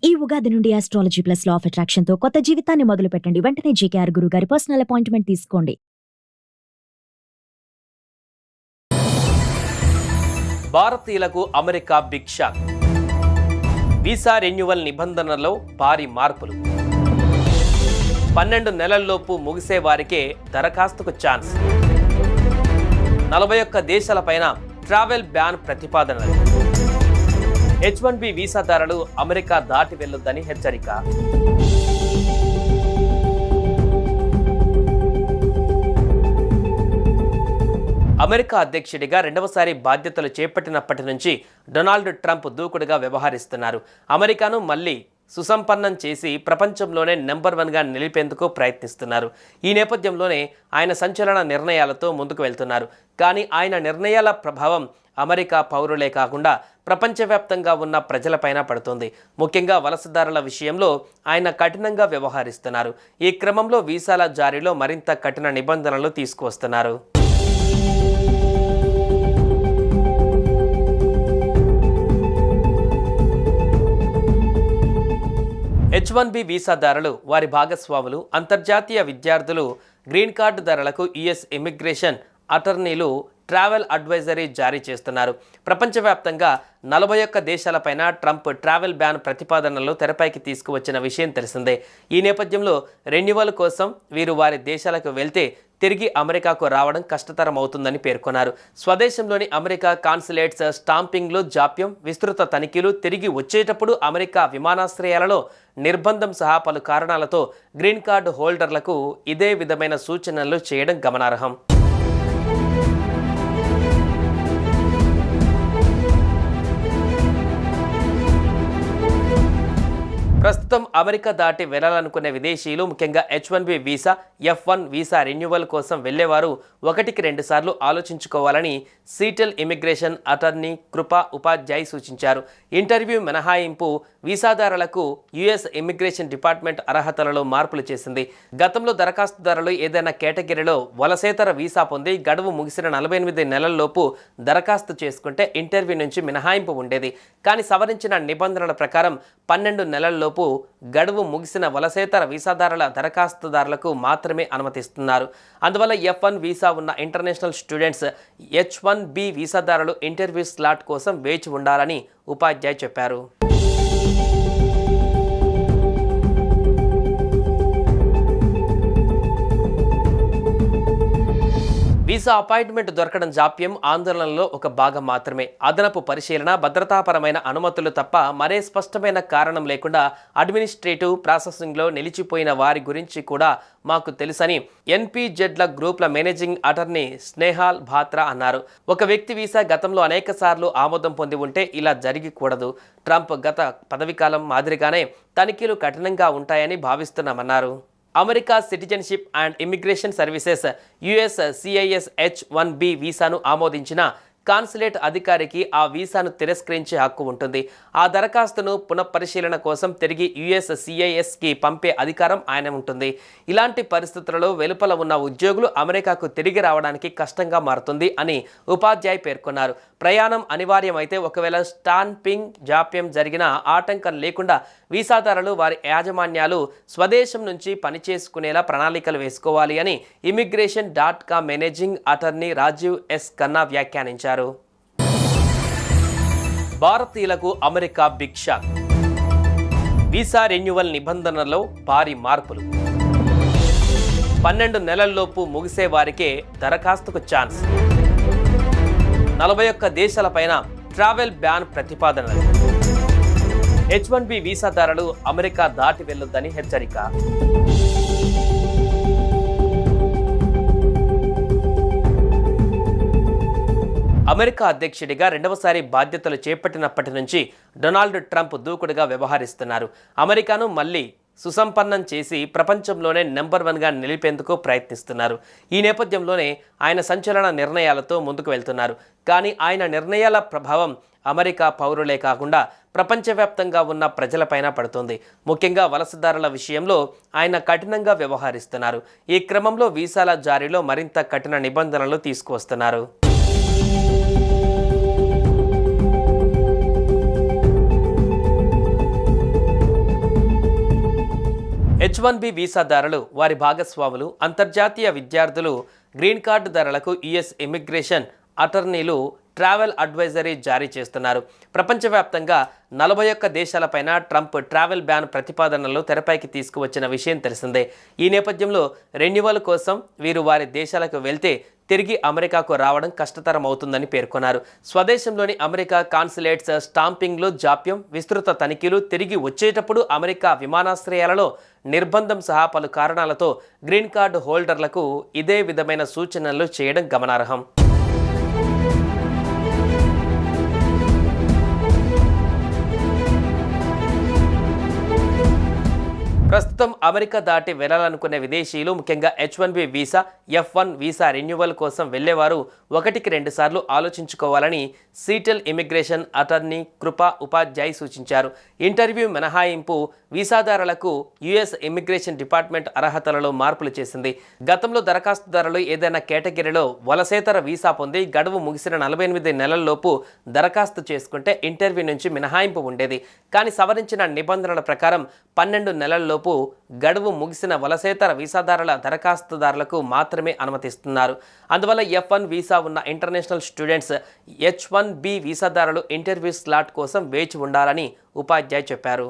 ఈ ఉగాది నుండి astrology plus law of attraction తో కొత్త జీవితాన్ని మొదలు పెట్టండి. వెంటనే జీకేఆర్ గురువు గారి పర్సనల్ అపాయింట్మెంట్ తీసుకోండి. భారతీయులకు America big shock. Visa renewal నిబంధనల్లో భారీ మార్పులు. 12 నెలల్లోపు ముగిసే వారికే దరఖాస్తుకు ఛాన్స్. 41 దేశాలపైన ట్రావెల్ బ్యాన్ ప్రతిపాదనలు. H1B వీసాదారులు అమెరికా దాటి వెళ్లొద్దని హెచ్చరిక. అమెరికా అధ్యక్షుడిగా రెండవసారి బాధ్యతలు చేపట్టినప్పటి నుంచి డొనాల్డ్ ట్రంప్ దూకుడుగా వ్యవహరిస్తున్నారు. అమెరికాను మళ్లీ సుసంపన్నం చేసి ప్రపంచంలోనే నెంబర్ 1గా నిలిపేందుకు ప్రయత్నిస్తున్నారు. ఈ నేపథ్యంలోనే ఆయన సంచలన నిర్ణయాలతో ముందుకు వెళ్తున్నారు. కానీ ఆయన నిర్ణయాల ప్రభావం అమెరికా పౌరులే కాకుండా ప్రపంచవ్యాప్తంగా ఉన్న ప్రజలపైన పడుతుంది. ముఖ్యంగా వలసదారుల విషయంలో ఆయన కఠినంగా వ్యవహరిస్తున్నారు. ఈ క్రమంలో వీసాల జారీలో మరింత కఠిన నిబంధనలు తీసుకువస్తున్నారు. H1B వీసాదారులు, వారి భాగస్వాములు, అంతర్జాతీయ విద్యార్థులు, గ్రీన్ కార్డు ధరలకు యుఎస్ ఇమిగ్రేషన్ అటార్నీలు ట్రావెల్ అడ్వైజరీ జారీ చేస్తున్నారు. ప్రపంచవ్యాప్తంగా 41 దేశాలపైన ట్రంప్ ట్రావెల్ బ్యాన్ ప్రతిపాదనలు తెరపైకి తీసుకువచ్చిన విషయం తెలిసిందే. ఈ నేపథ్యంలో రెన్యువల్ కోసం వీరు వారి దేశాలకు వెళ్తే తిరిగి అమెరికాకు రావడం కష్టతరం అవుతుందని పేర్కొన్నారు. స్వదేశంలోని అమెరికా కాన్సులేట్స్ స్టాంపింగ్లు జాప్యం, విస్తృత తనిఖీలు, తిరిగి వచ్చేటప్పుడు అమెరికా విమానాశ్రయాలలో నిర్బంధం సహా పలు కారణాలతో గ్రీన్ కార్డు హోల్డర్లకు ఇదే విధమైన సూచనలు చేయడం గమనార్హం. ప్రస్తుతం అమెరికా దాటి వెళ్లాలనుకునే విదేశీయులు, ముఖ్యంగా H1B visa, F1 visa renewal కోసం వెళ్లేవారు 1కి 2 సార్లు ఆలోచించుకోవాలని సీటెల్ ఇమిగ్రేషన్ అటార్నీ కృపా ఉపాధ్యాయ్ సూచించారు. ఇంటర్వ్యూ మినహాయింపు వీసాదారులకు యుఎస్ ఇమిగ్రేషన్ డిపార్ట్మెంట్ అర్హతలలో మార్పులు చేసింది. గతంలో దరఖాస్తుదారులు ఏదైనా కేటగిరీలో వలసేతర వీసా పొంది గడువు ముగిసిన 48 నెలల్లోపు దరఖాస్తు చేసుకుంటే ఇంటర్వ్యూ నుంచి మినహాయింపు ఉండేది. కానీ సవరించిన నిబంధనల ప్రకారం 12 నెలల్లోపు గడువు ముగిసిన వలసేతర వీసాదారుల దరఖాస్తుదారులకు మాత్రమే అనుమతిస్తున్నారు. అందువల్ల F1 వీసా ఉన్న ఇంటర్నేషనల్ స్టూడెంట్స్ H1B వీసాదారులు ఇంటర్వ్యూ స్లాట్ కోసం వేచి ఉండాలని ఉపాధ్యాయ్ చెప్పారు. వీసా అపాయింట్మెంట్ దొరకడం జాప్యం, ఆందోళనలో ఒక భాగం మాత్రమే. అదనపు పరిశీలన, భద్రతాపరమైన అనుమతులు తప్ప మరే స్పష్టమైన కారణం లేకుండా అడ్మినిస్ట్రేటివ్ ప్రాసెసింగ్లో నిలిచిపోయిన వారి గురించి కూడా మాకు తెలుసని NPZల గ్రూప్ల మేనేజింగ్ అటార్నీ స్నేహాల్ భాత్రా అన్నారు. ఒక వ్యక్తి వీసా గతంలో అనేక సార్లు ఆమోదం పొంది ఉంటే ఇలా జరిగకూడదు. ట్రంప్ గత పదవీకాలం మాదిరిగానే తనిఖీలు కఠినంగా ఉంటాయని భావిస్తున్నామన్నారు. America citizenship and immigration services USCIS H1B వీసాను ఆమోదించిన కాన్సులేట్ అధికారికి ఆ వీసాను తిరస్కరించే హక్కు ఉంటుంది. ఆ దరఖాస్తును పునఃపరిశీలన కోసం తిరిగి USCISకి పంపే అధికారం ఆయన ఉంటుంది. ఇలాంటి పరిస్థితులలో వెలుపల ఉన్న ఉద్యోగులు అమెరికాకు తిరిగి రావడానికి కష్టంగా మారుతుంది అని ఉపాధ్యాయ్ పేర్కొన్నారు. ప్రయాణం అనివార్యమైతే ఒకవేళ స్టాంపింగ్ జాప్యం జరిగినా ఆటంకం లేకుండా వీసాదారులు వారి యాజమాన్యాలు స్వదేశం నుంచి పనిచేసుకునేలా ప్రణాళికలు వేసుకోవాలి అని immigration.com managing attorney Rajiv S. Khanna వ్యాఖ్యానించారు. భారతీయులకు America big shock. Visa renewal నిబంధనల్లో భారీ మార్పులు. 12 నెలల్లోపు ముగిసే వారికే దరఖాస్తుకు ఛాన్స్. 41 దేశాలపైన ట్రావెల్ బ్యాన్ ప్రతిపాదనలు. H1B వీసాదారులు అమెరికా దాటి వెళ్లొద్దని హెచ్చరిక. అమెరికా అధ్యక్షుడిగా రెండవసారి బాధ్యతలు చేపట్టినప్పటి నుంచి డొనాల్డ్ ట్రంప్ దూకుడుగా వ్యవహరిస్తున్నారు. అమెరికాను మళ్లీ సుసంపన్నం చేసి ప్రపంచంలోనే నెంబర్ 1గా నిలిపేందుకు ప్రయత్నిస్తున్నారు. ఈ నేపథ్యంలోనే ఆయన సంచలన నిర్ణయాలతో ముందుకు వెళ్తున్నారు. కానీ ఆయన నిర్ణయాల ప్రభావం అమెరికా పౌరులే కాకుండా ప్రపంచవ్యాప్తంగా ఉన్న ప్రజలపైన పడుతుంది. ముఖ్యంగా వలసదారుల విషయంలో ఆయన కఠినంగా వ్యవహరిస్తున్నారు. ఈ క్రమంలో వీసాల జారీలో మరింత కఠిన నిబంధనలు తీసుకువస్తున్నారు. H1B వీసాదారులు, వారి భాగస్వాములు, అంతర్జాతీయ విద్యార్థులు, గ్రీన్ కార్డుదారులకు యుఎస్ ఇమిగ్రేషన్ అటార్నీలు ట్రావెల్ అడ్వైజరీ జారీ చేస్తున్నారు. ప్రపంచవ్యాప్తంగా 41 దేశాలపైన ట్రంప్ ట్రావెల్ బ్యాన్ ప్రతిపాదనలు తెరపైకి తీసుకువచ్చిన విషయం తెలిసిందే. ఈ నేపథ్యంలో రెన్యువల్ కోసం వీరు వారి దేశాలకు వెళ్తే తిరిగి అమెరికాకు రావడం కష్టతరం అవుతుందని పేర్కొన్నారు. స్వదేశంలోని అమెరికా కాన్సులేట్స్ స్టాంపింగ్లో జాప్యం, విస్తృత తనిఖీలు, తిరిగి వచ్చేటప్పుడు అమెరికా విమానాశ్రయాలలో నిర్బంధం సహా పలు కారణాలతో గ్రీన్ కార్డు హోల్డర్లకు ఇదే విధమైన సూచనలు చేయడం గమనార్హం. ప్రస్తుతం అమెరికా దాటి వెళ్లాలనుకునే విదేశీయులు, ముఖ్యంగా H1B visa, F1 visa renewal కోసం వెళ్లేవారు 1-2 సార్లు ఆలోచించుకోవాలని సీటెల్ ఇమిగ్రేషన్ అటార్నీ కృపా ఉపాధ్యాయ్ సూచించారు. ఇంటర్వ్యూ మినహాయింపు వీసాదారులకు యుఎస్ ఇమిగ్రేషన్ డిపార్ట్మెంట్ అర్హతలలో మార్పులు చేసింది. గతంలో దరఖాస్తుదారులు ఏదైనా కేటగిరీలో వలసేతర వీసా పొంది గడువు ముగిసిన 48 నెలల్లోపు దరఖాస్తు చేసుకుంటే ఇంటర్వ్యూ నుంచి మినహాయింపు ఉండేది. కానీ సవరించిన నిబంధనల ప్రకారం 12 నెలల్లోపు గడువు ముగిసిన వలసేతర వీసాదారుల దరఖాస్తుదారులకు మాత్రమే అనుమతిస్తున్నారు. అందువల్ల F1 వీసా ఉన్న ఇంటర్నేషనల్ స్టూడెంట్స్ H1B వీసాదారులు ఇంటర్వ్యూ స్లాట్ కోసం వేచి ఉండాలని ఉపాధ్యాయ్ చెప్పారు.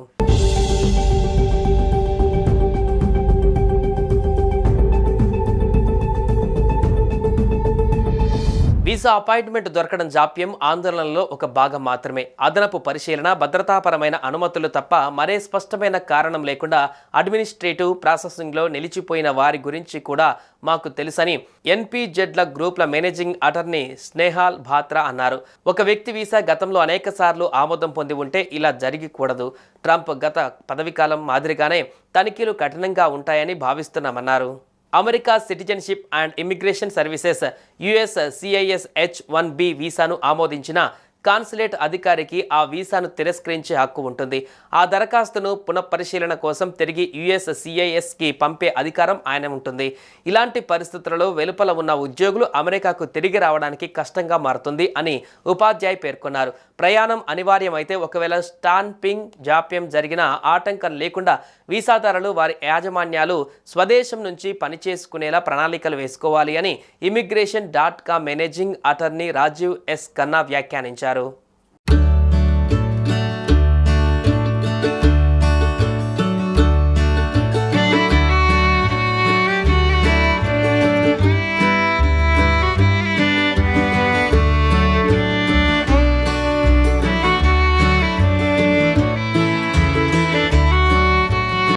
వీసా అపాయింట్మెంట్ దొరకడం జాప్యం ఆందోళనలో ఒక భాగం మాత్రమే. అదనపు పరిశీలన, భద్రతాపరమైన అనుమతులు తప్ప మరే స్పష్టమైన కారణం లేకుండా అడ్మినిస్ట్రేటివ్ ప్రాసెసింగ్లో నిలిచిపోయిన వారి గురించి కూడా మాకు తెలుసని NPZల గ్రూప్ల మేనేజింగ్ అటార్నీ స్నేహాల్ బాత్రా అన్నారు. ఒక వ్యక్తి వీసా గతంలో అనేక సార్లు ఆమోదం పొంది ఉంటే ఇలా జరిగకూడదు. ట్రంప్ గత పదవీకాలం మాదిరిగానే తనిఖీలు కఠినంగా ఉంటాయని భావిస్తున్నామన్నారు. America citizenship and immigration services USCIS H1B వీసాను ఆమోదించిన కాన్సులేట్ అధికారికి ఆ వీసాను తిరస్కరించే హక్కు ఉంటుంది. ఆ దరఖాస్తును పునఃపరిశీలన కోసం తిరిగి USCISకి పంపే అధికారం ఆయన ఉంటుంది. ఇలాంటి పరిస్థితులలో వెలుపల ఉన్న ఉద్యోగులు అమెరికాకు తిరిగి రావడానికి కష్టంగా మారుతుంది అని ఉపాధ్యాయ్ పేర్కొన్నారు. ప్రయాణం అనివార్యమైతే ఒకవేళ స్టాంపింగ్ జాప్యం జరిగిన ఆటంకం లేకుండా వీసాదారులు వారి యాజమాన్యాలు స్వదేశం నుంచి పనిచేసుకునేలా ప్రణాళికలు వేసుకోవాలి అని immigration.com managing attorney Rajiv S. Khanna వ్యాఖ్యానించారు.